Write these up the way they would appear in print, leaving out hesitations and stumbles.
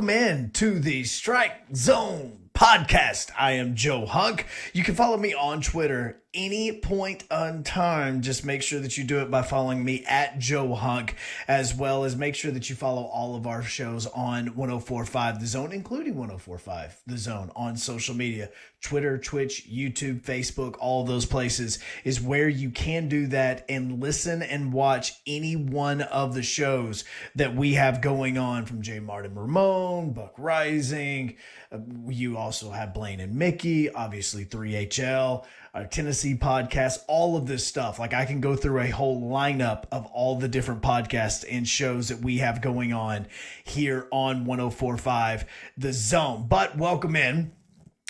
Welcome in to the Strike Zone podcast. I am Joe Hunk. You can follow me on Twitter any point on time. Just make sure that you do it by following me at Joe Hunk, as well as make sure that you follow all of our shows on 104.5 The Zone, including 104.5 The Zone on social media. Twitter, Twitch, YouTube, Facebook, all those places is where you can do that and listen and watch any one of the shows that we have going on, from J. Martin Ramon, Buck Rising. You also have Blaine and Mickey, obviously 3HL, our Tennessee podcast, all of this stuff. Like, I can go through a whole lineup of all the different podcasts and shows that we have going on here on 104.5 The Zone. But welcome in.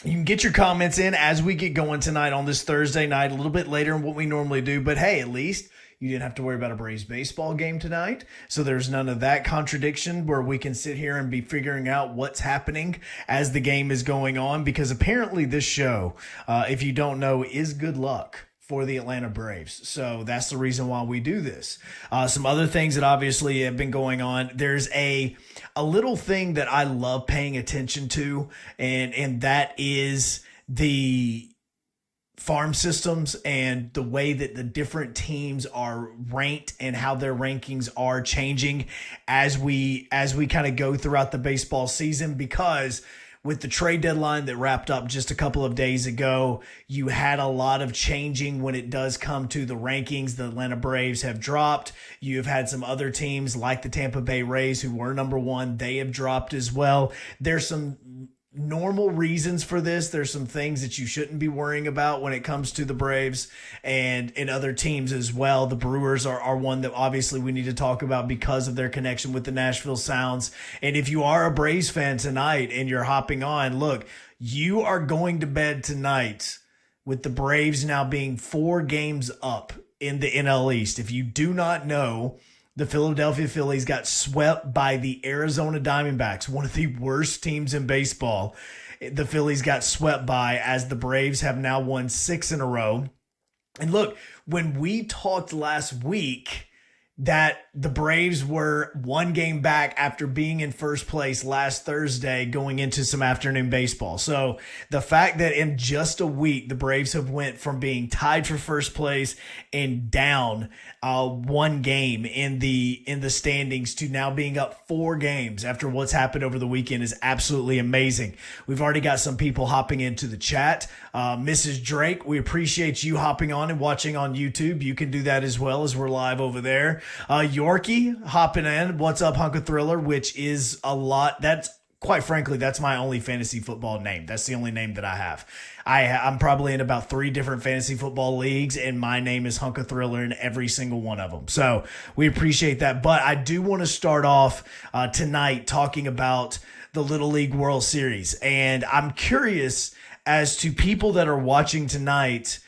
You can get your comments in as we get going tonight on this Thursday night, a little bit later than what we normally do. But hey, at least you didn't have to worry about a Braves baseball game tonight. So there's none of that contradiction where we can sit here and be figuring out what's happening as the game is going on. Because apparently this show, if you don't know, is good luck for the Atlanta Braves. So that's the reason why we do this. Some other things that obviously have been going on. There's a little thing that I love paying attention to, and that is the farm systems and the way that the different teams are ranked and how their rankings are changing as we kind of go throughout the baseball season. Because with the trade deadline that wrapped up just a couple of days ago, you had a lot of changing when it does come to the rankings. The Atlanta Braves have dropped. You've had some other teams like the Tampa Bay Rays, who were number one. They have dropped as well. There's some normal reasons for this. There's some things that you shouldn't be worrying about when it comes to the Braves and other teams as well. The Brewers are one that obviously we need to talk about because of their connection with the Nashville Sounds. And if you are a Braves fan tonight and you're hopping on, look, you are going to bed tonight with the Braves now being 4 games up in the NL East. If you do not know, the Philadelphia Phillies got swept by the Arizona Diamondbacks, one of the worst teams in baseball. The Phillies got swept by, as the Braves have now won 6 in a row. And look, when we talked last week that the Braves were 1 game back after being in first place last Thursday going into some afternoon baseball. So the fact that in just a week, the Braves have went from being tied for first place and down 1 game in the standings to now being up 4 games after what's happened over the weekend is absolutely amazing. We've already got some people hopping into the chat. Mrs. Drake, we appreciate you hopping on and watching on YouTube. You can do that as well, as we're live over there. Yorkie hopping in. What's up, Hunk of Thriller? Which is a lot. That's, quite frankly, that's my only fantasy football name. That's the only name that I have. I'm probably in about 3 different fantasy football leagues, and my name is Hunk of Thriller in every single one of them. So we appreciate that. But I do want to start off tonight talking about the Little League World Series. And I'm curious as to people that are watching tonight,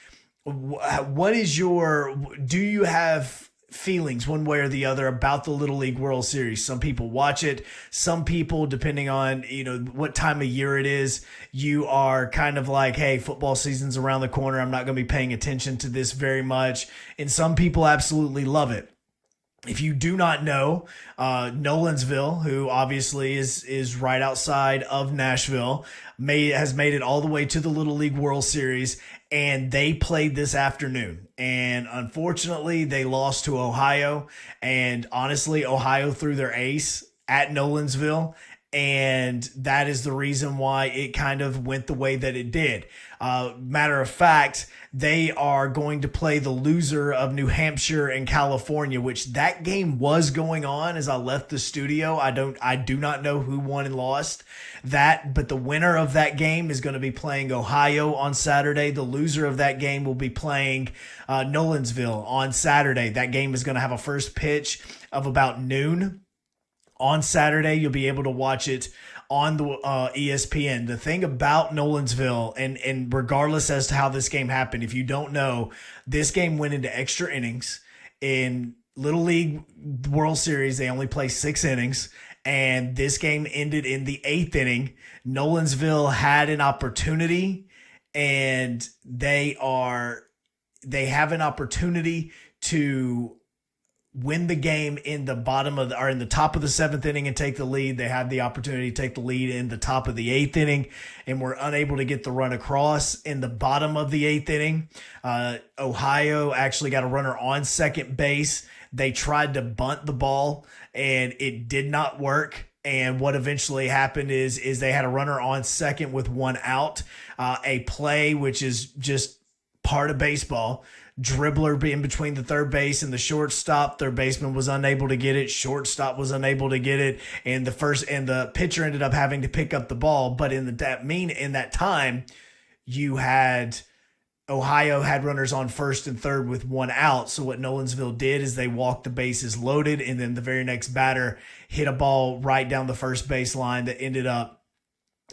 do you have feelings one way or the other about the Little League World Series? Some people watch it. Some people, depending on, what time of year it is, you are kind of like, hey, football season's around the corner. I'm not going to be paying attention to this very much. And some people absolutely love it. If you do not know, Nolansville, who obviously is right outside of Nashville, has made it all the way to the Little League World Series, and they played this afternoon. And unfortunately, they lost to Ohio. And honestly, Ohio threw their ace at Nolansville, and that is the reason why it kind of went the way that it did. Matter of fact, they are going to play the loser of New Hampshire and California, which that game was going on as I left the studio. I do not know who won and lost that, but the winner of that game is going to be playing Ohio on Saturday. The loser of that game will be playing Nolansville on Saturday. That game is going to have a first pitch of about noon on Saturday. You'll be able to watch it on the ESPN. The thing about Nolansville, and regardless as to how this game happened, if you don't know, this game went into extra innings. In Little League World Series, they only play 6 innings, and this game ended in the 8th inning. Nolansville had an opportunity, and they have an opportunity to win the game in the bottom of or in the top of the 7th inning and take the lead. They had the opportunity to take the lead in the top of the 8th inning and were unable to get the run across in the bottom of the 8th inning. Ohio actually got a runner on second base. They tried to bunt the ball and it did not work. And what eventually happened is they had a runner on second with one out. A play, which is just part of baseball. Dribbler in between the third base and the shortstop. Third baseman was unable to get it. Shortstop was unable to get it. And the pitcher ended up having to pick up the ball. But in that time, you had Ohio had runners on first and third with one out. So what Nolansville did is they walked the bases loaded, and then the very next batter hit a ball right down the first base line that ended up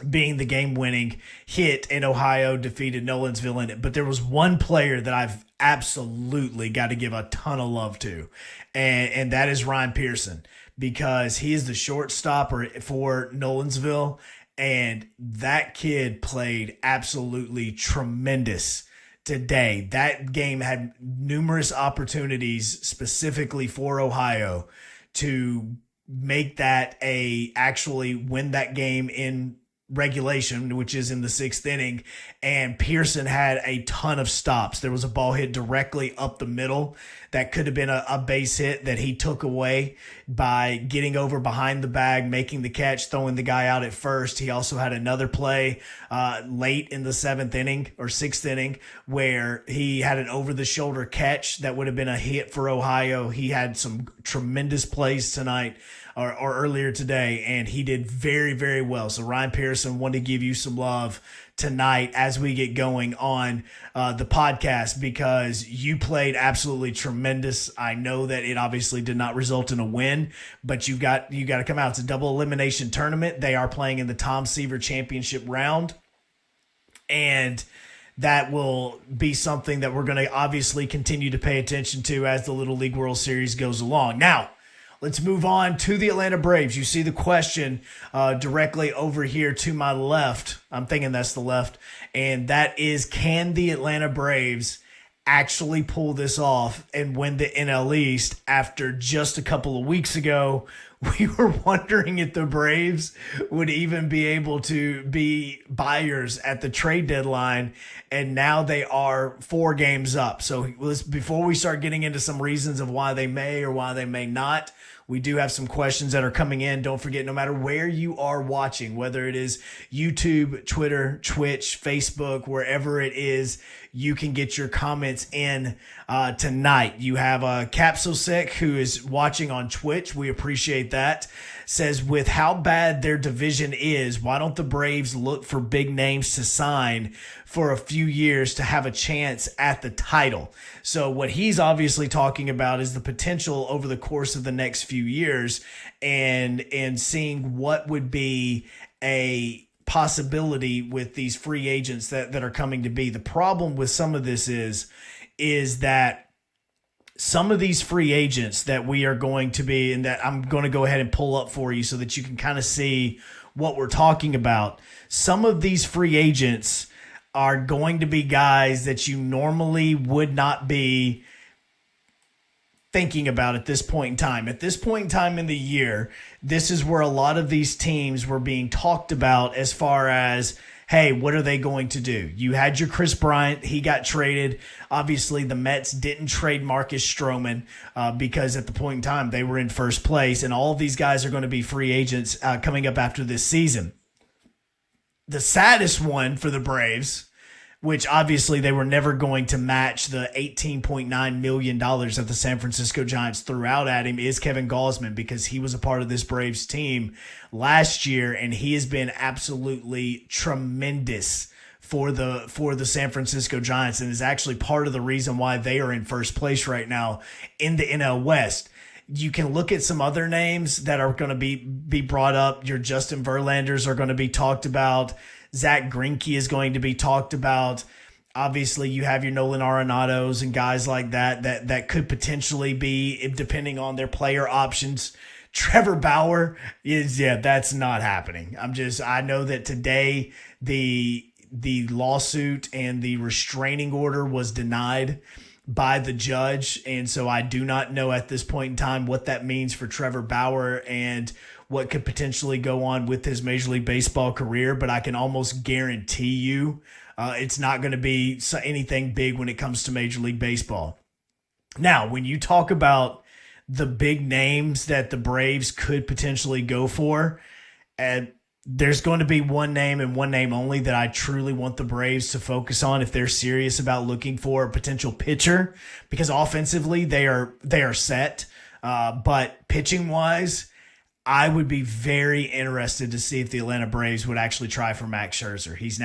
being the game-winning hit, and Ohio defeated Nolansville in it. But there was one player that I've absolutely got to give a ton of love to, and that is Ryan Pearson, because he is the shortstop for Nolansville, and that kid played absolutely tremendous today. That game had numerous opportunities specifically for Ohio to make that actually win that game in regulation, which is in the 6th inning, and Pearson had a ton of stops. There was a ball hit directly up the middle that could have been a base hit that he took away by getting over behind the bag, making the catch, throwing the guy out at first. He also had another play late in the 7th inning or 6th inning where he had an over-the-shoulder catch that would have been a hit for Ohio. He had some tremendous plays tonight or earlier today, and he did very, very well. So Ryan Pearson, wanted to give you some love tonight as we get going on the podcast, because you played absolutely tremendous. I know that it obviously did not result in a win, but you got to come out. It's a double elimination tournament. They are playing in the Tom Seaver Championship round, and that will be something that we're going to obviously continue to pay attention to as the Little League World Series goes along. Now, let's move on to the Atlanta Braves. You see the question directly over here to my left. I'm thinking that's the left. And that is, can the Atlanta Braves actually pull this off and win the NL East? After just a couple of weeks ago, we were wondering if the Braves would even be able to be buyers at the trade deadline, and now they are 4 games up. So before we start getting into some reasons of why they may or why they may not, we do have some questions that are coming in. Don't forget, no matter where you are watching, whether it is YouTube, Twitter, Twitch, Facebook, wherever it is, you can get your comments in tonight. You have Capsule Sick, who is watching on Twitch. We appreciate that. Says, with how bad their division is, why don't the Braves look for big names to sign for a few years to have a chance at the title? So what he's obviously talking about is the potential over the course of the next few years, and seeing what would be a possibility with these free agents that are coming to be. The problem with some of this is that some of these free agents that we are going to be, and that I'm going to go ahead and pull up for you so that you can kind of see what we're talking about. Some of these free agents are going to be guys that you normally would not be thinking about at this point in time. At this point in time in the year, this is where a lot of these teams were being talked about as far as, hey, what are they going to do? You had your Chris Bryant. He got traded. Obviously, the Mets didn't trade Marcus Stroman because at the point in time they were in first place, and all of these guys are going to be free agents coming up after this season. The saddest one for the Braves, which obviously they were never going to match the $18.9 million that the San Francisco Giants threw out at him, is Kevin Gausman, because he was a part of this Braves team last year, and he has been absolutely tremendous for the San Francisco Giants, and is actually part of the reason why they are in first place right now in the NL West. You can look at some other names that are going to be brought up. Your Justin Verlanders are going to be talked about. Zach Greinke is going to be talked about. Obviously, you have your Nolan Arenados and guys like that could potentially be, depending on their player options. Trevor Bauer that's not happening. I know that today the lawsuit and the restraining order was denied by the judge. And so I do not know at this point in time what that means for Trevor Bauer and what could potentially go on with his Major League Baseball career. But I can almost guarantee you it's not going to be anything big when it comes to Major League Baseball. Now, when you talk about the big names that the Braves could potentially go for, and there's going to be one name and one name only that I truly want the Braves to focus on if they're serious about looking for a potential pitcher, because offensively they are set. But pitching wise, I would be very interested to see if the Atlanta Braves would actually try for Max Scherzer. He's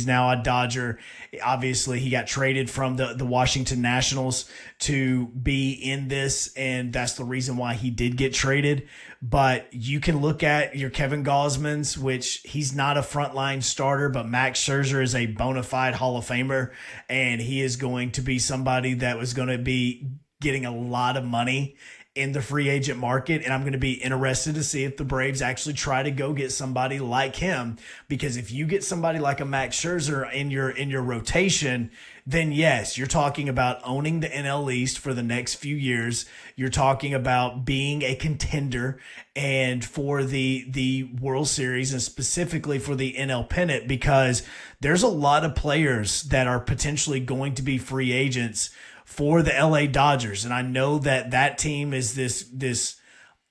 now a Dodger. Obviously, he got traded from the Washington Nationals to be in this, and that's the reason why he did get traded. But you can look at your Kevin Gausman's, which he's not a frontline starter, but Max Scherzer is a bona fide Hall of Famer, and he is going to be somebody that was going to be getting a lot of money in the free agent market, and I'm going to be interested to see if the Braves actually try to go get somebody like him, because if you get somebody like a Max Scherzer in your rotation, then yes, you're talking about owning the NL East for the next few years. You're talking about being a contender and for the World Series, and specifically for the NL pennant, because there's a lot of players that are potentially going to be free agents for the LA Dodgers. And I know that team is this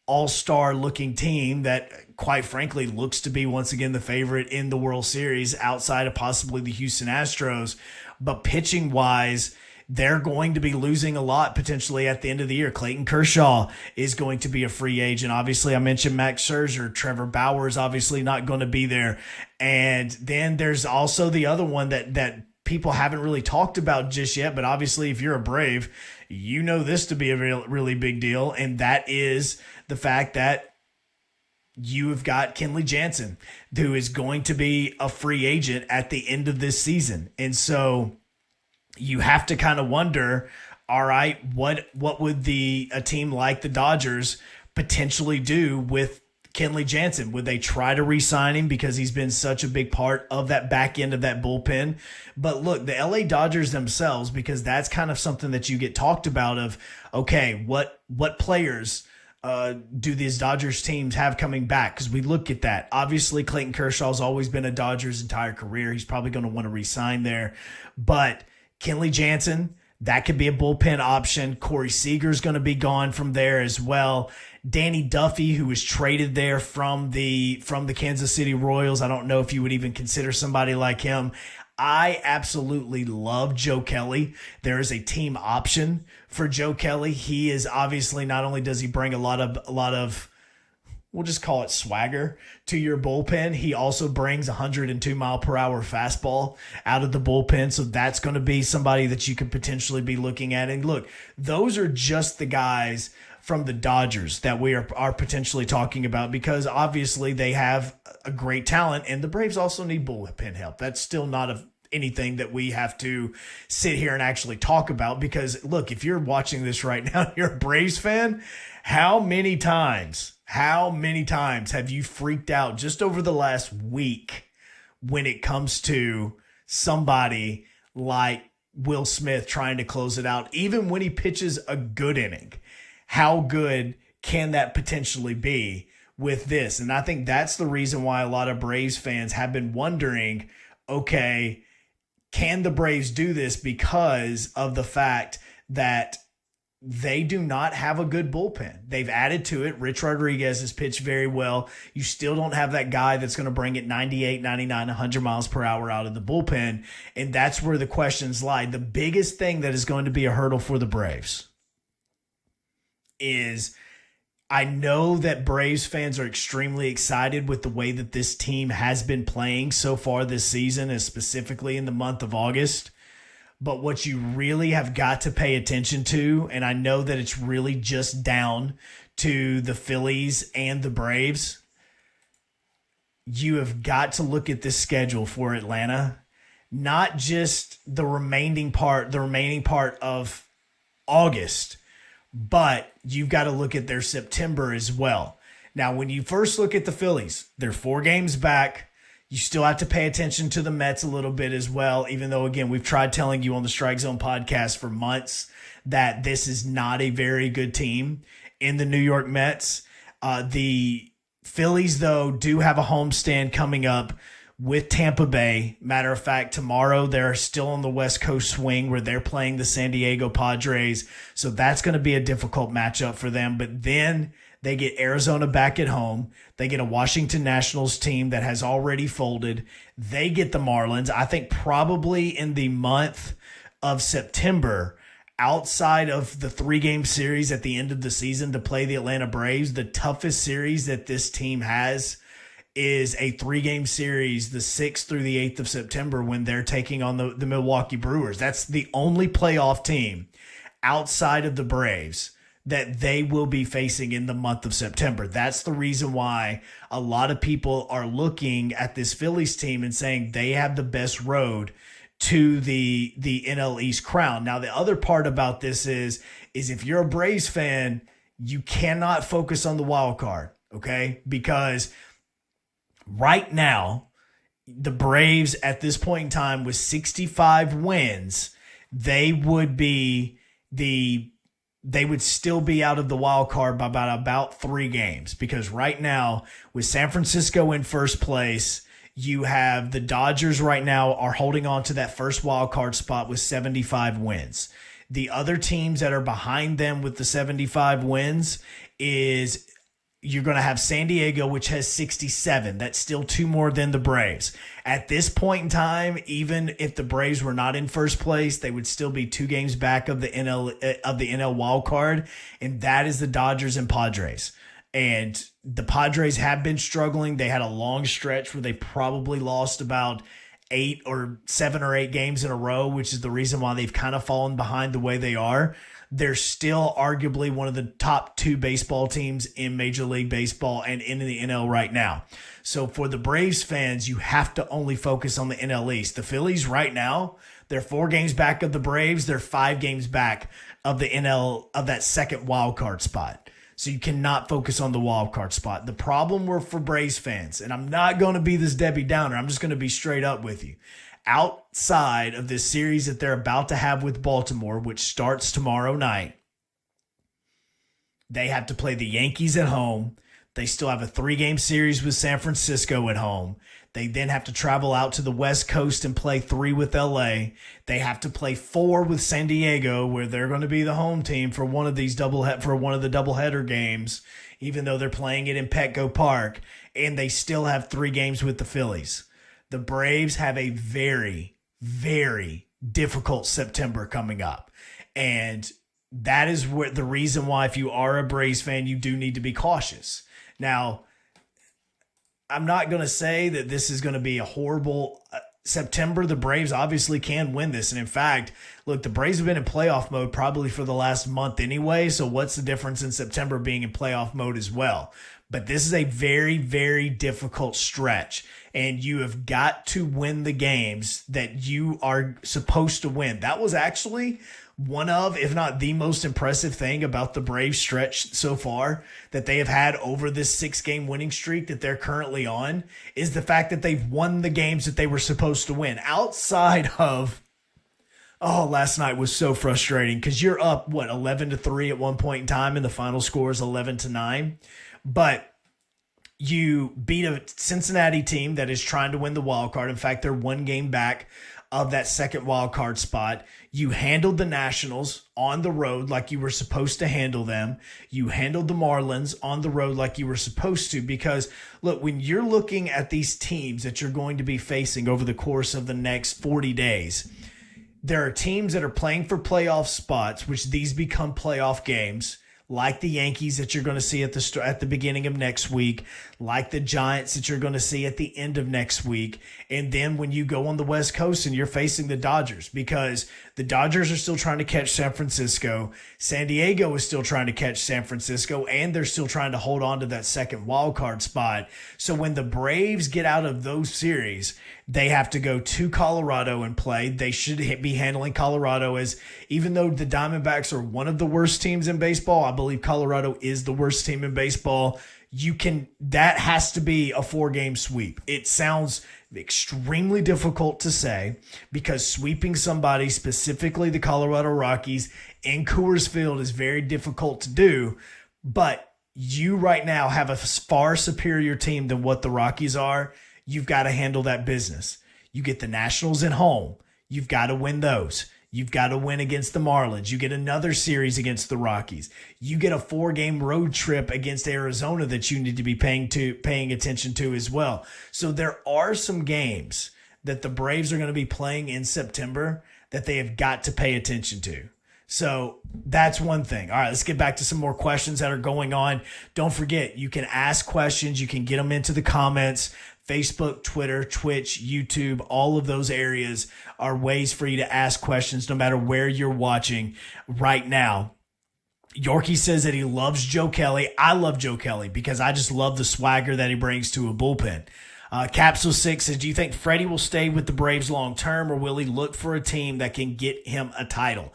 all-star looking team that, quite frankly, looks to be once again the favorite in the World Series outside of possibly the Houston Astros. But pitching wise, they're going to be losing a lot potentially at the end of the year. Clayton Kershaw is going to be a free agent. Obviously, I mentioned Max Scherzer. Trevor Bauer is obviously not going to be there. And then there's also the other one that people haven't really talked about just yet, but obviously if you're a Brave, you know this to be a really big deal, and that is the fact that you have got Kenley Janssen, who is going to be a free agent at the end of this season. And so you have to kind of wonder, all right, what would a team like the Dodgers potentially do with Kenley Janssen? Would they try to re-sign him because he's been such a big part of that back end of that bullpen? But look, the LA Dodgers themselves, because that's kind of something that you get talked about of, okay, what players do these Dodgers teams have coming back? Because we look at that. Obviously, Clayton Kershaw's always been a Dodgers entire career. He's probably going to want to re-sign there. But Kenley Janssen, that could be a bullpen option. Corey Seager's going to be gone from there as well. Danny Duffy, who was traded there from the Kansas City Royals. I don't know if you would even consider somebody like him. I absolutely love Joe Kelly. There is a team option for Joe Kelly. He is obviously, not only does he bring a lot of we'll just call it swagger to your bullpen, he also brings 102 mile per hour fastball out of the bullpen. So that's going to be somebody that you could potentially be looking at. And look, those are just the guys from the Dodgers that we are potentially talking about, because obviously they have a great talent, and the Braves also need bullpen help. That's still not anything that we have to sit here and actually talk about, because look, if you're watching this right now, you're a Braves fan, how many times have you freaked out just over the last week when it comes to somebody like Will Smith trying to close it out, even when he pitches a good inning? How good can that potentially be with this? And I think that's the reason why a lot of Braves fans have been wondering, okay, can the Braves do this, because of the fact that they do not have a good bullpen. They've added to it. Rich Rodriguez has pitched very well. You still don't have that guy that's going to bring it 98, 99, 100 miles per hour out of the bullpen. And that's where the questions lie. The biggest thing that is going to be a hurdle for the Braves is, I know that Braves fans are extremely excited with the way that this team has been playing so far this season, and specifically in the month of August. But what you really have got to pay attention to, and I know that it's really just down to the Phillies and the Braves, you have got to look at this schedule for Atlanta, not just the remaining part of August, but you've got to look at their September as well. Now, when you first look at the Phillies, they're 4 games back. You still have to pay attention to the Mets a little bit as well, even though, again, we've tried telling you on the Strike Zone podcast for months that this is not a very good team in the New York Mets. The Phillies, though, do have a homestand coming up with Tampa Bay. Matter of fact, tomorrow they're still on the West Coast swing where they're playing the San Diego Padres. So that's going to be a difficult matchup for them. But then they get Arizona back at home. They get a Washington Nationals team that has already folded. They get the Marlins. I think probably in the month of September, outside of the 3-game series at the end of the season to play the Atlanta Braves, the toughest series that this team has is a 3-game series, the 6th through the 8th of September, when they're taking on the Milwaukee Brewers. That's the only playoff team outside of the Braves that they will be facing in the month of September. That's the reason why a lot of people are looking at this Phillies team and saying they have the best road to the NL East crown. Now, the other part about this is if you're a Braves fan, you cannot focus on the wild card, okay? Because right now, the Braves at this point in time with 65 wins, they would still be out of the wild card by about 3 games, because right now with San Francisco in first place, you have the Dodgers right now are holding on to that first wild card spot with 75 wins. The other teams that are behind them with the 75 wins is you're going to have San Diego, which has 67. That's still 2 more than the Braves. At this point in time, even if the Braves were not in first place, they would still be 2 games back of the NL wild card, and that is the Dodgers and Padres. And the Padres have been struggling. They had a long stretch where they probably lost about 7 or 8 games in a row, which is the reason why they've kind of fallen behind the way they are. They're still arguably one of the top 2 baseball teams in Major League Baseball and in the NL right now. So for the Braves fans, you have to only focus on the NL East. The Phillies right now, they're 4 games back of the Braves. They're 5 games back of the NL, of that second wild card spot. So you cannot focus on the wild card spot. The problem for Braves fans, and I'm not going to be this Debbie Downer, I'm just going to be straight up with you. Outside of this series that they're about to have with Baltimore, which starts tomorrow night, they have to play the Yankees at home. They still have a 3-game series with San Francisco at home. They then have to travel out to the West Coast and play 3 with LA. They have to play 4 with San Diego, where they're going to be the home team for one of the doubleheader games, even though they're playing it in Petco Park. And they still have 3 games with the Phillies. The Braves have a very, very difficult September coming up. And that is the reason why, if you are a Braves fan, you do need to be cautious. Now, I'm not going to say that this is going to be a horrible September. The Braves obviously can win this. And in fact, look, the Braves have been in playoff mode probably for the last month anyway. So what's the difference in September being in playoff mode as well? But this is a very, very difficult stretch. And you have got to win the games that you are supposed to win. That was actually one of, if not the most impressive thing about the Braves stretch so far that they have had over this 6-game winning streak that they're currently on, is the fact that they've won the games that they were supposed to win. Outside of, last night was so frustrating because you're up, 11-3 at one point in time, and the final score is 11-9. But you beat a Cincinnati team that is trying to win the wild card. In fact, they're 1 game back of that second wild card spot. You handled the Nationals on the road like you were supposed to handle them. You handled the Marlins on the road like you were supposed to, because look, when you're looking at these teams that you're going to be facing over the course of the next 40 days, there are teams that are playing for playoff spots, which these become playoff games, like the Yankees that you're going to see at the beginning of next week, like the Giants that you're going to see at the end of next week. And then when you go on the West Coast and you're facing the Dodgers, because the Dodgers are still trying to catch San Francisco, San Diego is still trying to catch San Francisco, and they're still trying to hold on to that second wild card spot. So when the Braves get out of those series, they have to go to Colorado and play. They should be handling Colorado, as even though the Diamondbacks are one of the worst teams in baseball, I believe Colorado is the worst team in baseball. that has to be a 4-game sweep. It sounds extremely difficult to say because sweeping somebody, specifically the Colorado Rockies, in Coors Field is very difficult to do. But you right now have a far superior team than what the Rockies are. You've got to handle that business. You get the Nationals at home. You've got to win those. You've got to win against the Marlins. You get another series against the Rockies. You get a 4-game road trip against Arizona that you need to be paying attention to as well. So there are some games that the Braves are going to be playing in September that they have got to pay attention to. So that's one thing. All right, let's get back to some more questions that are going on. Don't forget, you can ask questions. You can get them into the comments. Facebook, Twitter, Twitch, YouTube, all of those areas are ways for you to ask questions no matter where you're watching right now. Yorkie says that he loves Joe Kelly. I love Joe Kelly because I just love the swagger that he brings to a bullpen. Capsule 6 says, do you think Freddie will stay with the Braves long term, or will he look for a team that can get him a title?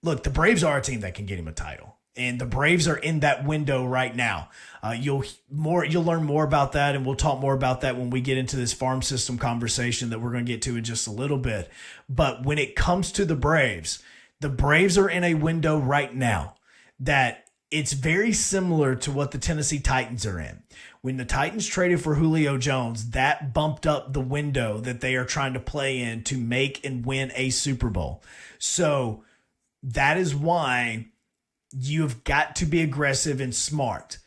Look, the Braves are a team that can get him a title. And the Braves are in that window right now. You'll learn more about that, and we'll talk more about that when we get into this farm system conversation that we're going to get to in just a little bit. But when it comes to the Braves are in a window right now that it's very similar to what the Tennessee Titans are in. When the Titans traded for Julio Jones, that bumped up the window that they are trying to play in to make and win a Super Bowl. So that is why you've got to be aggressive and smart.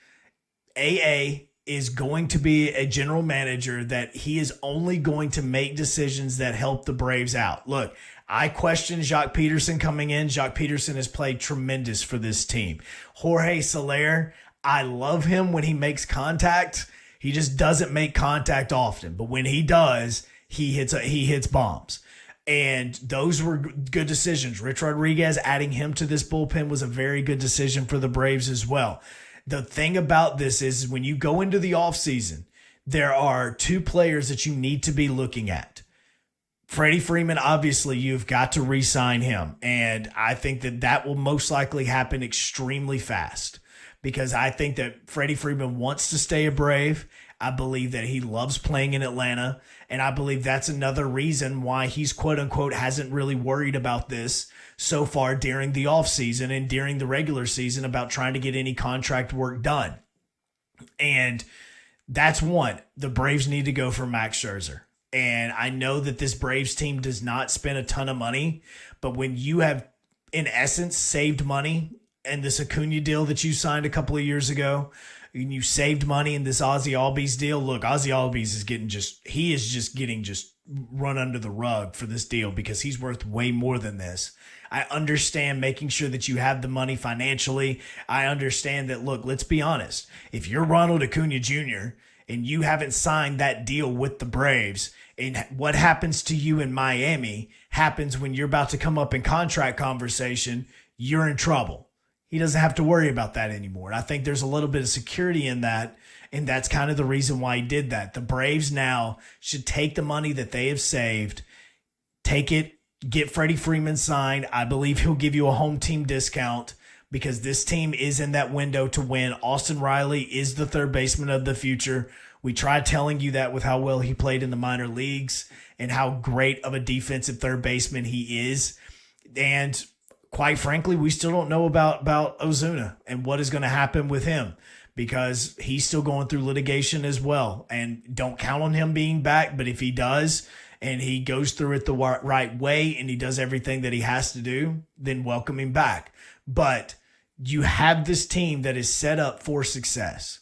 AA is going to be a general manager that he is only going to make decisions that help the Braves out. Look, I question Jacques Peterson coming in. Jacques Peterson has played tremendous for this team. Jorge Soler, I love him when he makes contact. He just doesn't make contact often, but when he does, he hits bombs. And those were good decisions. Rich Rodriguez, adding him to this bullpen was a very good decision for the Braves as well. The thing about this is when you go into the offseason, there are 2 players that you need to be looking at. Freddie Freeman, obviously, you've got to re-sign him. And I think that will most likely happen extremely fast because I think that Freddie Freeman wants to stay a Brave. I believe that he loves playing in Atlanta. And I believe that's another reason why he's quote unquote hasn't really worried about this so far during the offseason and during the regular season about trying to get any contract work done. And that's one. The Braves need to go for Max Scherzer. And I know that this Braves team does not spend a ton of money, but when you have, in essence, saved money in this Acuna deal that you signed a couple of years ago, and you saved money in this Ozzy Albies deal. Look, Ozzy Albies is getting run under the rug for this deal because he's worth way more than this. I understand making sure that you have the money financially. I understand that, look, let's be honest. If you're Ronald Acuna Jr. and you haven't signed that deal with the Braves, and what happens to you in Miami happens when you're about to come up in contract conversation, you're in trouble. He doesn't have to worry about that anymore. And I think there's a little bit of security in that, and that's kind of the reason why he did that. The Braves now should take the money that they have saved, take it, get Freddie Freeman signed. I believe he'll give you a home team discount because this team is in that window to win. Austin Riley is the third baseman of the future. We tried telling you that with how well he played in the minor leagues and how great of a defensive third baseman he is. And quite frankly, we still don't know about Ozuna and what is going to happen with him because he's still going through litigation as well. And don't count on him being back, but if he does and he goes through it the right way and he does everything that he has to do, then welcome him back. But you have this team that is set up for success.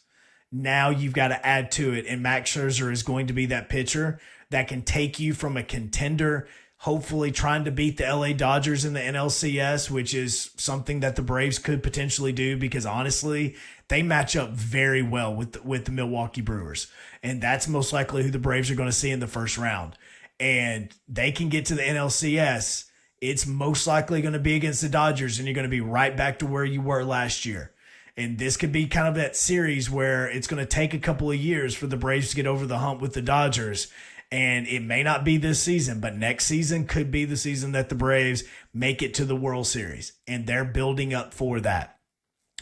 Now you've got to add to it, and Max Scherzer is going to be that pitcher that can take you from a contender, hopefully trying to beat the LA Dodgers in the NLCS, which is something that the Braves could potentially do because honestly, they match up very well with the Milwaukee Brewers. And that's most likely who the Braves are going to see in the first round. And they can get to the NLCS. It's most likely going to be against the Dodgers, and you're going to be right back to where you were last year. And this could be kind of that series where it's going to take a couple of years for the Braves to get over the hump with the Dodgers. And it may not be this season, but next season could be the season that the Braves make it to the World Series. And they're building up for that.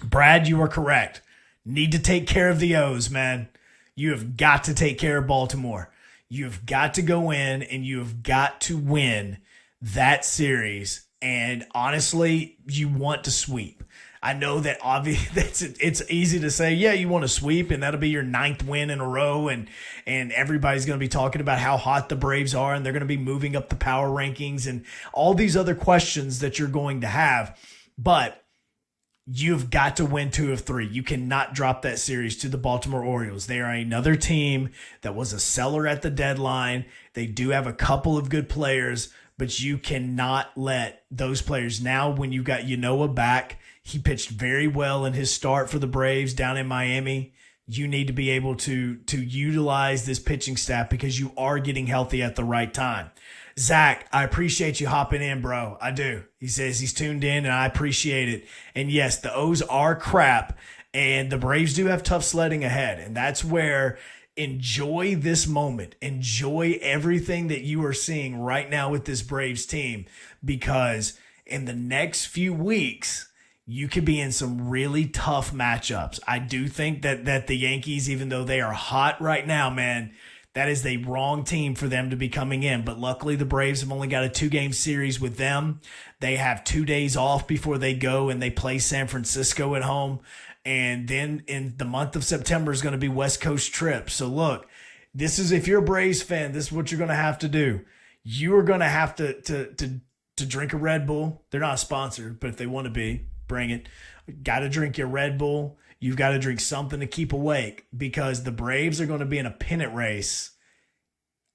Brad, you are correct. need to take care of the O's, man. You have got to take care of Baltimore. You have got to go in and you have got to win that series. And honestly, you want to sweep. I know that obviously it's easy to say, yeah, you want to sweep, and that'll be your 9th win in a row, and everybody's going to be talking about how hot the Braves are, and they're going to be moving up the power rankings and all these other questions that you're going to have. But you've got to win 2 of 3. You cannot drop that series to the Baltimore Orioles. They are another team that was a seller at the deadline. They do have a couple of good players, but you cannot let those players now, when you got Yanoa back, he pitched very well in his start for the Braves down in Miami. You need to be able to utilize this pitching staff because you are getting healthy at the right time. Zach, I appreciate you hopping in, bro. I do. He says he's tuned in, and I appreciate it. And yes, the O's are crap, and the Braves do have tough sledding ahead. And that's where enjoy this moment. Enjoy everything that you are seeing right now with this Braves team, because in the next few weeks, you could be in some really tough matchups. I do think that the Yankees, even though they are hot right now, man, that is the wrong team for them to be coming in. But luckily, the Braves have only got a 2-game series with them. They have 2 days off before they go, and they play San Francisco at home. And then in the month of September is going to be West Coast trip. So look, this is, if you're a Braves fan, this is what you're going to have to do. You are going to have to drink a Red Bull. They're not a sponsor, but if they want to be, bring it. Got to drink your Red Bull. You've got to drink something to keep awake, because the Braves are going to be in a pennant race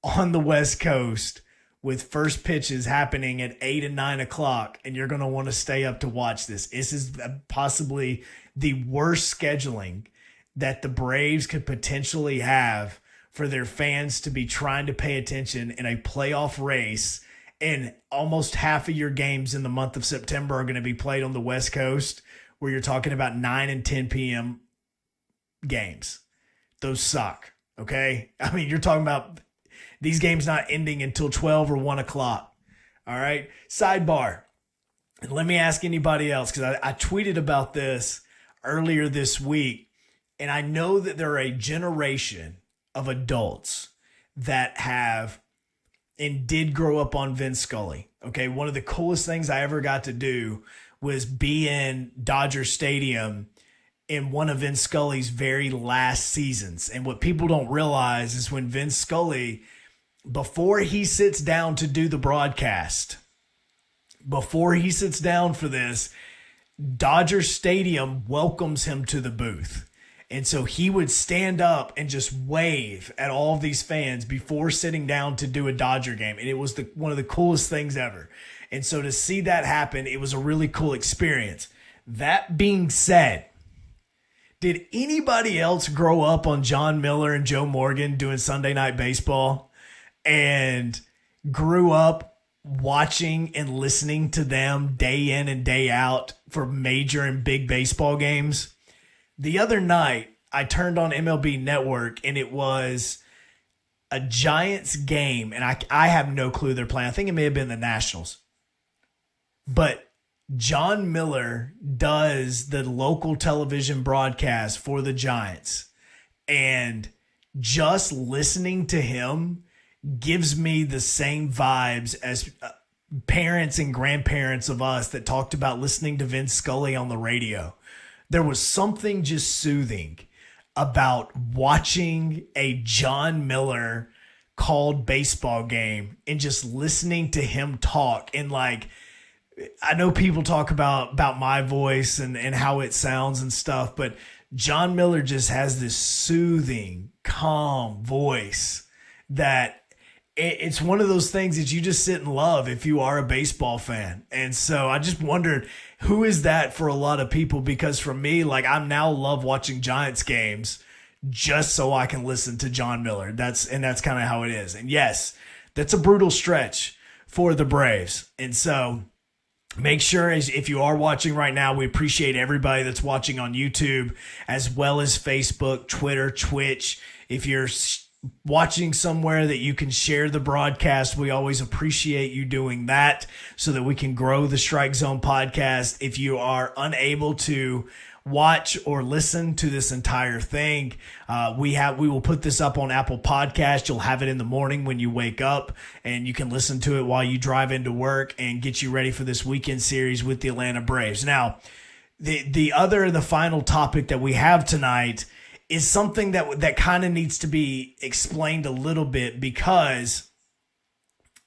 on the West Coast with first pitches happening at 8 and 9 o'clock, and you're going to want to stay up to watch this. This is possibly the worst scheduling that the Braves could potentially have for their fans to be trying to pay attention in a playoff race. And almost half of your games in the month of September are going to be played on the West Coast, where you're talking about 9 and 10 p.m. games. Those suck, okay? I mean, you're talking about these games not ending until 12 or 1 o'clock, all right? Sidebar, and let me ask anybody else, because I tweeted about this earlier this week, and I know that there are a generation of adults that have and did grow up on Vince Scully. Okay, one of the coolest things I ever got to do was be in Dodger Stadium in one of Vince Scully's very last seasons. And what people don't realize is when Vince Scully, before he sits down to do the broadcast, before he sits down for this, Dodger Stadium welcomes him to the booth. And so he would stand up and just wave at all of these fans before sitting down to do a Dodger game. And it was one of the coolest things ever. And so to see that happen, it was a really cool experience. That being said, did anybody else grow up on John Miller and Joe Morgan doing Sunday Night Baseball and grew up watching and listening to them day in and day out for major and big baseball games? The other night, I turned on MLB Network, and it was a Giants game, and I have no clue they're playing. I think it may have been the Nationals. But John Miller does the local television broadcast for the Giants, and just listening to him gives me the same vibes as parents and grandparents of us that talked about listening to Vince Scully on the radio. There was something just soothing about watching a John Miller called baseball game and just listening to him talk. And like, I know people talk about my voice and how it sounds and stuff, but John Miller just has this soothing, calm voice that it's one of those things that you just sit and love if you are a baseball fan. And so I just wondered, who is that for a lot of people? Because for me, like, I now love watching Giants games just so I can listen to John Miller. That's kind of how it is. And yes, that's a brutal stretch for the Braves. And so make sure, if you are watching right now, we appreciate everybody that's watching on YouTube, as well as Facebook, Twitter, Twitch. If you're watching somewhere that you can share the broadcast, we always appreciate you doing that so that we can grow the Strike Zone podcast. If you are unable to watch or listen to this entire thing, we will put this up on Apple Podcast. You'll have it in the morning when you wake up, and you can listen to it while you drive into work and get you ready for this weekend series with the Atlanta Braves. Now, the final topic that we have tonight is something that kind of needs to be explained a little bit, because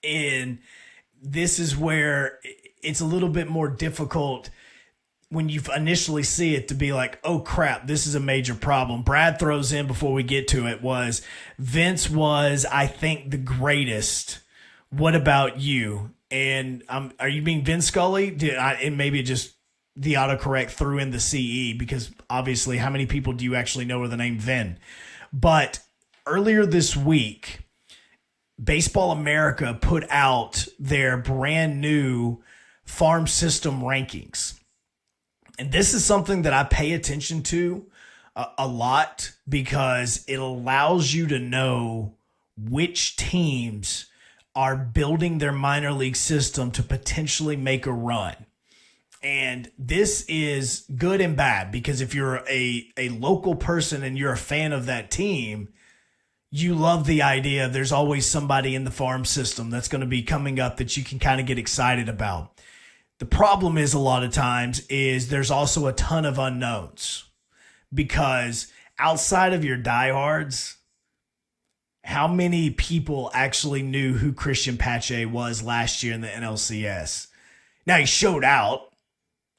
this is where it's a little bit more difficult when you initially see it to be like, oh crap, this is a major problem. Brad throws in before we get to it was Vince was, I think, the greatest. What about you? And are you being Vince Scully? And maybe just the autocorrect threw in the CE, because obviously how many people do you actually know with the name Vin? But earlier this week, Baseball America put out their brand new farm system rankings. And this is something that I pay attention to a lot, because it allows you to know which teams are building their minor league system to potentially make a run. And this is good and bad, because if you're a local person and you're a fan of that team, you love the idea there's always somebody in the farm system that's going to be coming up that you can kind of get excited about. The problem is a lot of times is there's also a ton of unknowns, because outside of your diehards, how many people actually knew who Christian Pache was last year in the NLCS? Now, he showed out.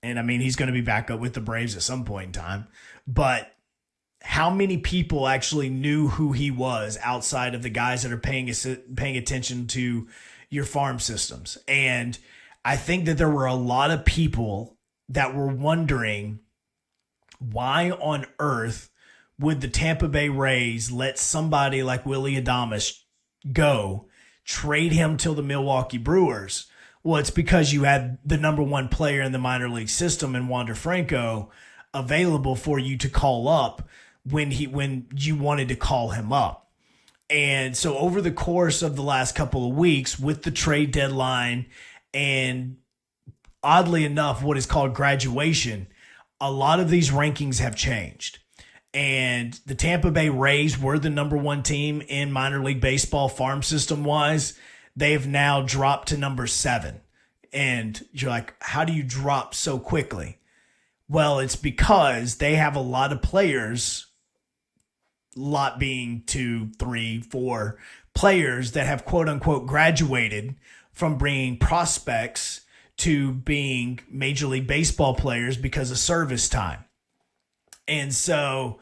And I mean, he's going to be back up with the Braves at some point in time. But how many people actually knew who he was outside of the guys that are paying attention to your farm systems? And I think that there were a lot of people that were wondering, why on earth would the Tampa Bay Rays let somebody like Willy Adames go, trade him to the Milwaukee Brewers? Well, it's because you had the number one player in the minor league system in Wander Franco available for you to call up when you wanted to call him up. And so over the course of the last couple of weeks with the trade deadline and oddly enough, what is called graduation, a lot of these rankings have changed. And the Tampa Bay Rays were the number one team in minor league baseball farm system wise. They've now dropped to number 7. And you're like, how do you drop so quickly? Well, it's because they have a lot of players, lot being 2, 3, 4 players that have quote unquote graduated from being prospects to being Major League Baseball players because of service time. And so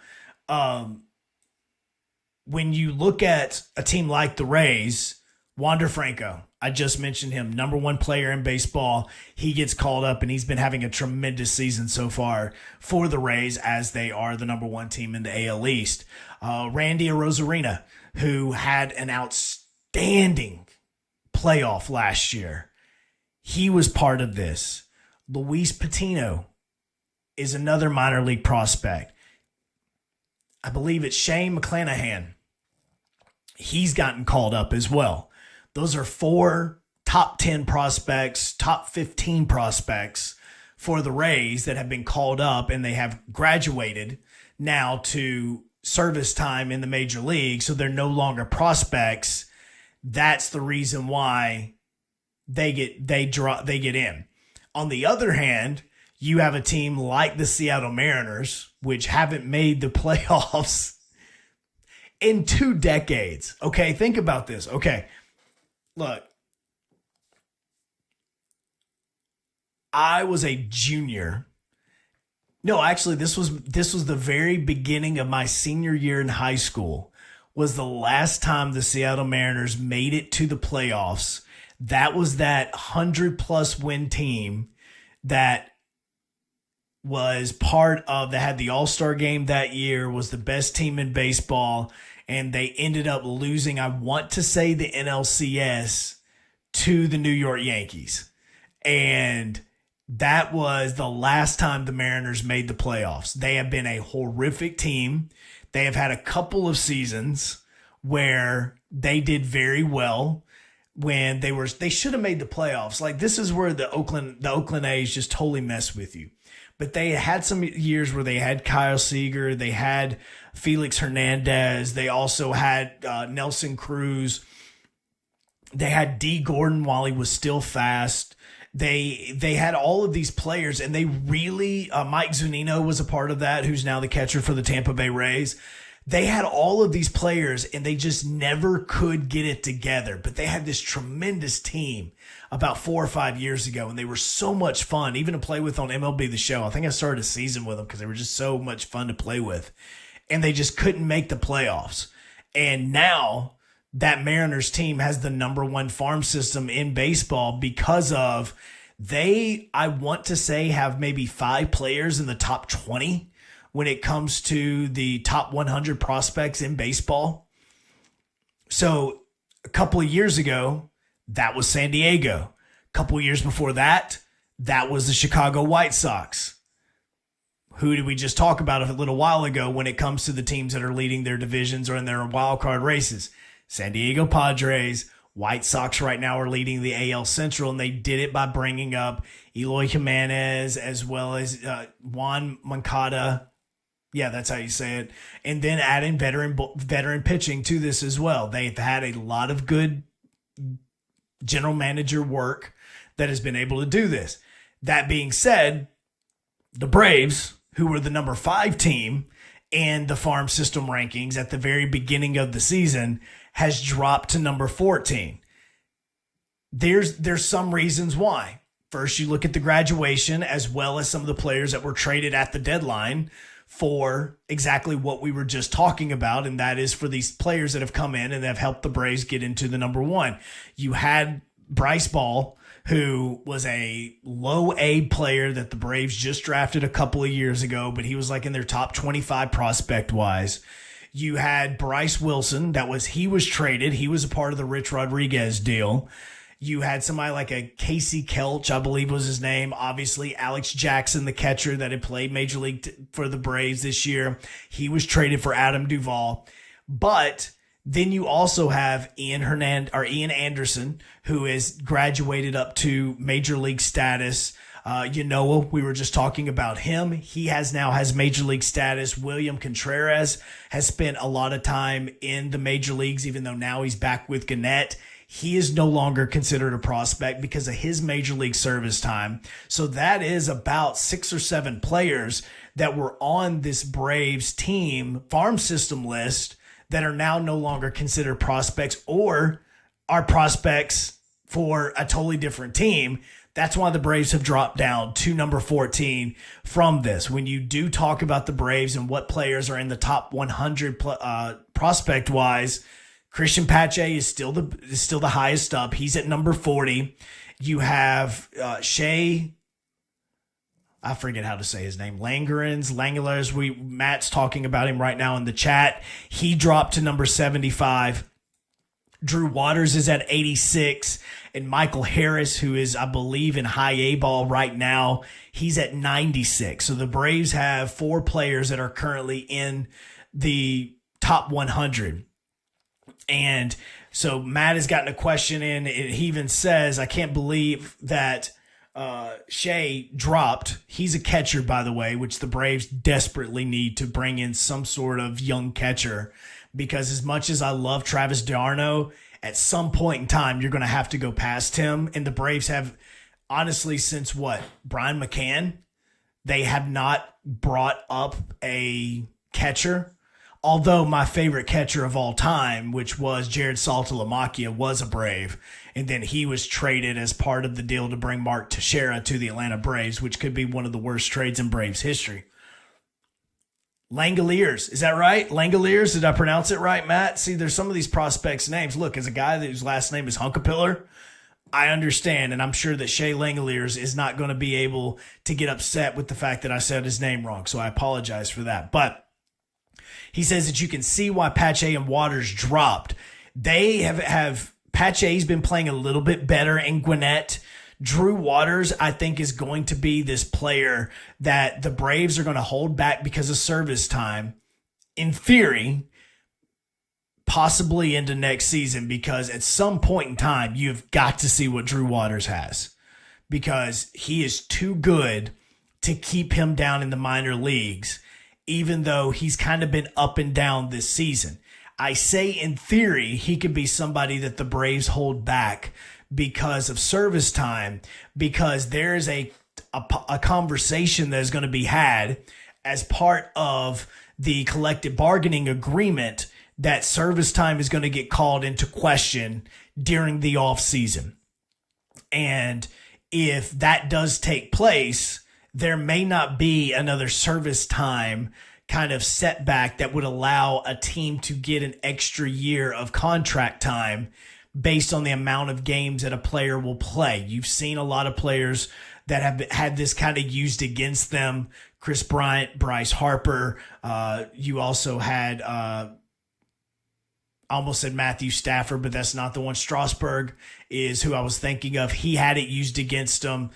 when you look at a team like the Rays, Wander Franco, I just mentioned him, number one player in baseball. He gets called up, and he's been having a tremendous season so far for the Rays, as they are the number one team in the AL East. Randy Arozarena, who had an outstanding playoff last year, he was part of this. Luis Patino is another minor league prospect. I believe it's Shane McClanahan. He's gotten called up as well. Those are 4 top 10 prospects, top 15 prospects for the Rays that have been called up, and they have graduated now to service time in the major league. So they're no longer prospects. That's the reason why they get in. On the other hand, you have a team like the Seattle Mariners, which haven't made the playoffs in 2 decades. Okay, think about this. Okay, look, I was a junior. No, actually, this was the very beginning of my senior year in high school. Was the last time the Seattle Mariners made it to the playoffs. That was that 100+ win team that was part of, that had the All-Star game that year, was the best team in baseball, and they ended up losing, I want to say, the NLCS to the New York Yankees. And that was the last time the Mariners made the playoffs. They have been a horrific team. They have had a couple of seasons where they did very well. when they should have made the playoffs. Like, this is where the Oakland A's just totally mess with you. But they had some years where they had Kyle Seager, they had Felix Hernandez, they also had Nelson Cruz, they had D. Gordon while he was still fast. They had all of these players, and they really Mike Zunino was a part of that, who's now the catcher for the Tampa Bay Rays. They had all of these players, and they just never could get it together. But they had this tremendous team about 4 or 5 years ago, and they were so much fun, even to play with on MLB The Show. I think I started a season with them because they were just so much fun to play with. And they just couldn't make the playoffs. And now that Mariners team has the number one farm system in baseball because of I want to say, have maybe 5 players in the top 20 when it comes to the top 100 prospects in baseball. So a couple of years ago, that was San Diego. A couple of years before that, that was the Chicago White Sox. Who did we just talk about a little while ago when it comes to the teams that are leading their divisions or in their wild card races? San Diego Padres. White Sox right now are leading the AL Central, and they did it by bringing up Eloy Jimenez as well as Juan Moncada. Yeah, that's how you say it. And then adding veteran pitching to this as well. They've had a lot of good general manager work that has been able to do this. That being said, the Braves, who were the number 5 team in the farm system rankings at the very beginning of the season, has dropped to number 14. There's some reasons why. First, you look at the graduation as well as some of the players that were traded at the deadline for exactly what we were just talking about, and that is for these players that have come in and have helped the Braves get into the number 1. You had Bryce Ball, who was a low A player that the Braves just drafted a couple of years ago, but he was like in their top 25 prospect wise. You had Bryce Wilson, he was traded. He was a part of the Rich Rodriguez deal. You had somebody like a Casey Kelch, I believe was his name. Obviously, Alex Jackson, the catcher that had played Major League for the Braves this year. He was traded for Adam Duvall. But then you also have Ian Anderson, who has graduated up to Major League status. We were just talking about him. He now has Major League status. William Contreras has spent a lot of time in the major leagues, even though now he's back with Gannett. He is no longer considered a prospect because of his major league service time. So that is about 6 or 7 players that were on this Braves team farm system list that are now no longer considered prospects or are prospects for a totally different team. That's why the Braves have dropped down to number 14 from this. When you do talk about the Braves and what players are in the top 100 prospect wise, Christian Pache is still the highest up. He's at number 40. You have Shea, I forget how to say his name, Langers. Matt's talking about him right now in the chat. He dropped to number 75. Drew Waters is at 86. And Michael Harris, who is, I believe, in high A ball right now, he's at 96. So the Braves have 4 players that are currently in the top 100. And so Matt has gotten a question in. He even says, I can't believe that Shea dropped. He's a catcher, by the way, which the Braves desperately need to bring in some sort of young catcher. Because as much as I love Travis d'Arnaud, at some point in time, you're going to have to go past him. And the Braves have, honestly, since Brian McCann, they have not brought up a catcher. Although my favorite catcher of all time, which was Jared Saltalamacchia, was a Brave. And then he was traded as part of the deal to bring Mark Teixeira to the Atlanta Braves, which could be one of the worst trades in Braves history. Langoliers, is that right? Langoliers, did I pronounce it right, Matt? See, there's some of these prospects' names. Look, as a guy whose last name is Hunkapiller, I understand, and I'm sure that Shea Langoliers is not going to be able to get upset with the fact that I said his name wrong, so I apologize for that. But he says that you can see why Pache and Waters dropped. They have Pache's been playing a little bit better in Gwinnett. Drew Waters, I think, is going to be this player that the Braves are going to hold back because of service time. In theory, possibly into next season, because at some point in time, you've got to see what Drew Waters has, because he is too good to keep him down in the minor leagues, even though he's kind of been up and down this season. I say in theory, he could be somebody that the Braves hold back because of service time, because there's a conversation that is going to be had as part of the collective bargaining agreement that service time is going to get called into question during the off season. And if that does take place, there may not be another service time kind of setback that would allow a team to get an extra year of contract time based on the amount of games that a player will play. You've seen a lot of players that have had this kind of used against them. Chris Bryant, Bryce Harper. You also had, I almost said Matthew Stafford, but that's not the one. Strasburg is who I was thinking of. He had it used against him.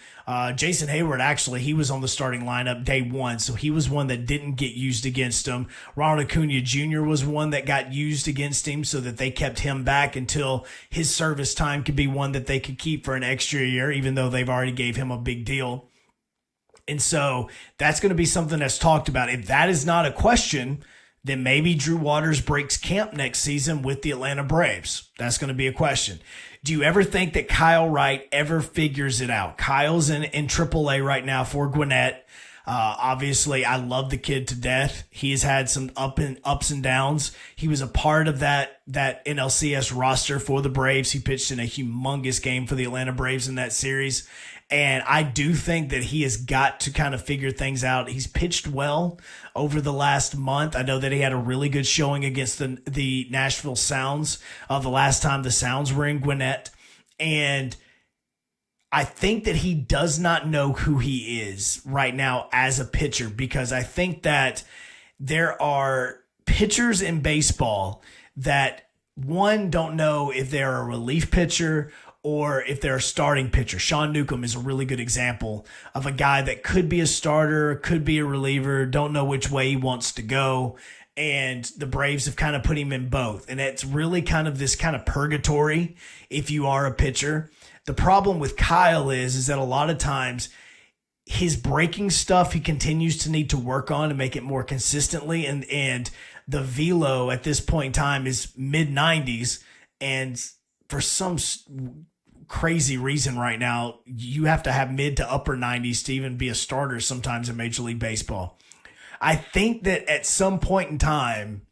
Jason Hayward, actually, he was on the starting lineup day one, so he was one that didn't get used against him. Ronald Acuna Jr. was one that got used against him, so that they kept him back until his service time could be one that they could keep for an extra year, even though they've already gave him a big deal. And so that's going to be something that's talked about. If that is not a question, then maybe Drew Waters breaks camp next season with the Atlanta Braves. That's going to be a question. Do you ever think that Kyle Wright ever figures it out? Kyle's in AAA right now for Gwinnett. Obviously, I love the kid to death. He's had some ups and downs. He was a part of that NLCS roster for the Braves. He pitched in a humongous game for the Atlanta Braves in that series. And I do think that he has got to kind of figure things out. He's pitched well over the last month. I know that he had a really good showing against the Nashville Sounds the last time the Sounds were in Gwinnett. And I think that he does not know who he is right now as a pitcher, because I think that there are pitchers in baseball that, one, don't know if they're a relief pitcher or if they're a starting pitcher. Sean Newcomb is a really good example of a guy that could be a starter, could be a reliever, don't know which way he wants to go. And the Braves have kind of put him in both. And it's really kind of this kind of purgatory if you are a pitcher. The problem with Kyle is that a lot of times his breaking stuff, he continues to need to work on to make it more consistently. And the velo at this point in time is mid-90s. And for some crazy reason right now, you have to have mid to upper 90s to even be a starter sometimes in Major League Baseball. I think that at some point in time,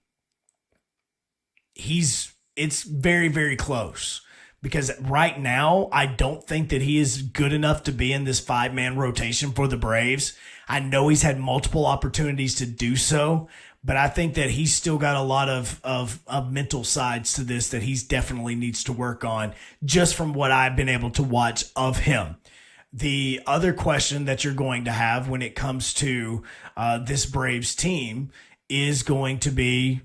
it's very, very close, because right now, I don't think that he is good enough to be in this 5-man rotation for the Braves. I know he's had multiple opportunities to do so, but I think that he's still got a lot of mental sides to this that he's definitely needs to work on, just from what I've been able to watch of him. The other question that you're going to have when it comes to this Braves team is going to be,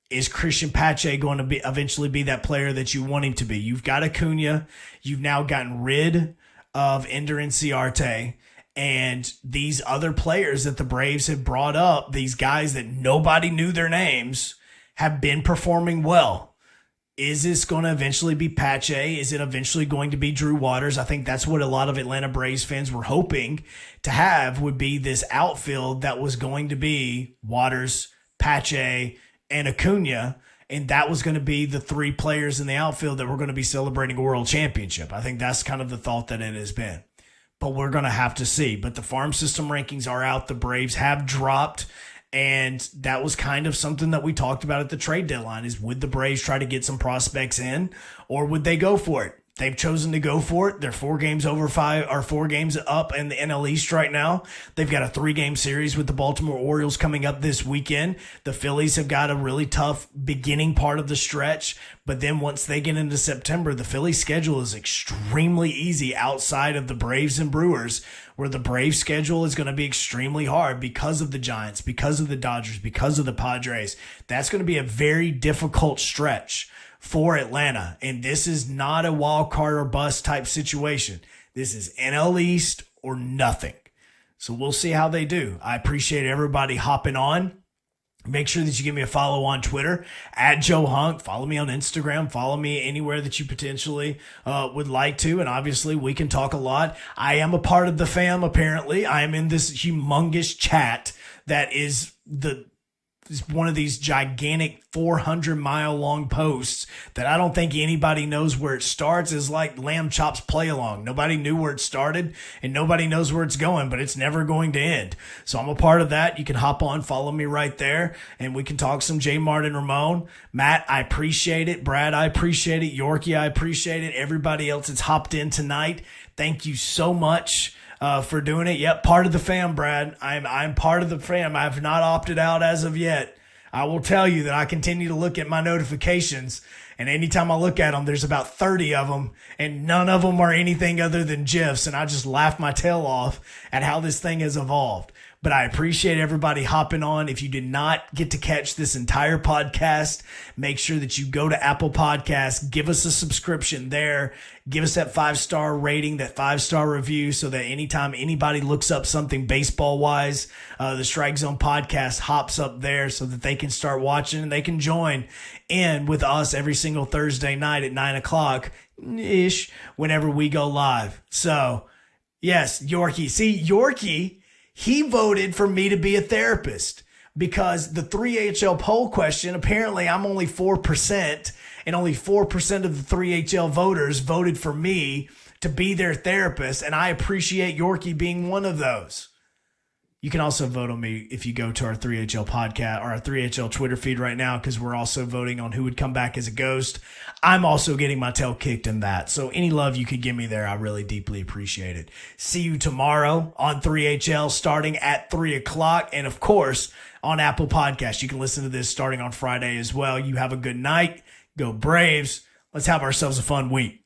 is Christian Pache going to be eventually be that player that you want him to be? You've got Acuna. You've now gotten rid of Ender Inciarte. And these other players that the Braves have brought up, these guys that nobody knew their names, have been performing well. Is this going to eventually be Pache? Is it eventually going to be Drew Waters? I think that's what a lot of Atlanta Braves fans were hoping to have, would be this outfield that was going to be Waters, Pache, and Acuna. And that was going to be the 3 players in the outfield that were going to be celebrating a world championship. I think that's kind of the thought that it has been. But we're going to have to see. But the farm system rankings are out. The Braves have dropped. And that was kind of something that we talked about at the trade deadline, is would the Braves try to get some prospects in, or would they go for it? They've chosen to go for it. They're 4 games up in the NL East right now. They've got a 3-game series with the Baltimore Orioles coming up this weekend. The Phillies have got a really tough beginning part of the stretch, but then once they get into September, the Phillies schedule is extremely easy outside of the Braves and Brewers, where the Braves schedule is going to be extremely hard because of the Giants, because of the Dodgers, because of the Padres. That's going to be a very difficult stretch for Atlanta. And this is not a wild card or bust type situation. This is NL East or nothing. So we'll see how they do. I appreciate everybody hopping on. Make sure that you give me a follow on Twitter at Joe Hunk. Follow me on Instagram. Follow me anywhere that you potentially would like to. And obviously, we can talk a lot. I am a part of the fam, apparently. I am in this humongous chat that is one of these gigantic 400-mile long posts that I don't think anybody knows where it starts. Is like Lamb Chop's play along. Nobody knew where it started and nobody knows where it's going, but it's never going to end. So I'm a part of that. You can hop on, follow me right there, and we can talk some J. Martin Ramon. Matt, I appreciate it. Brad, I appreciate it. Yorkie, I appreciate it. Everybody else that's hopped in tonight, thank you so much for doing it. Yep, part of the fam, Brad. I'm part of the fam. I've not opted out as of yet. I will tell you that I continue to look at my notifications, and anytime I look at them, there's about 30 of them, and none of them are anything other than GIFs, and I just laugh my tail off at how this thing has evolved. But I appreciate everybody hopping on. If you did not get to catch this entire podcast, make sure that you go to Apple Podcasts, give us a subscription there, give us that 5-star rating, that 5-star review, so that anytime anybody looks up something baseball-wise, the Strike Zone podcast hops up there so that they can start watching and they can join in with us every single Thursday night at 9 o'clock-ish whenever we go live. So, yes, Yorkie. See, Yorkie, he voted for me to be a therapist because the 3HL poll question, apparently I'm only 4%, and only 4% of the 3HL voters voted for me to be their therapist, and I appreciate Yorkie being one of those. You can also vote on me if you go to our 3HL podcast or our 3HL Twitter feed right now, because we're also voting on who would come back as a ghost. I'm also getting my tail kicked in that. So any love you could give me there, I really deeply appreciate it. See you tomorrow on 3HL starting at 3 o'clock. And of course, on Apple Podcasts. You can listen to this starting on Friday as well. You have a good night. Go Braves. Let's have ourselves a fun week.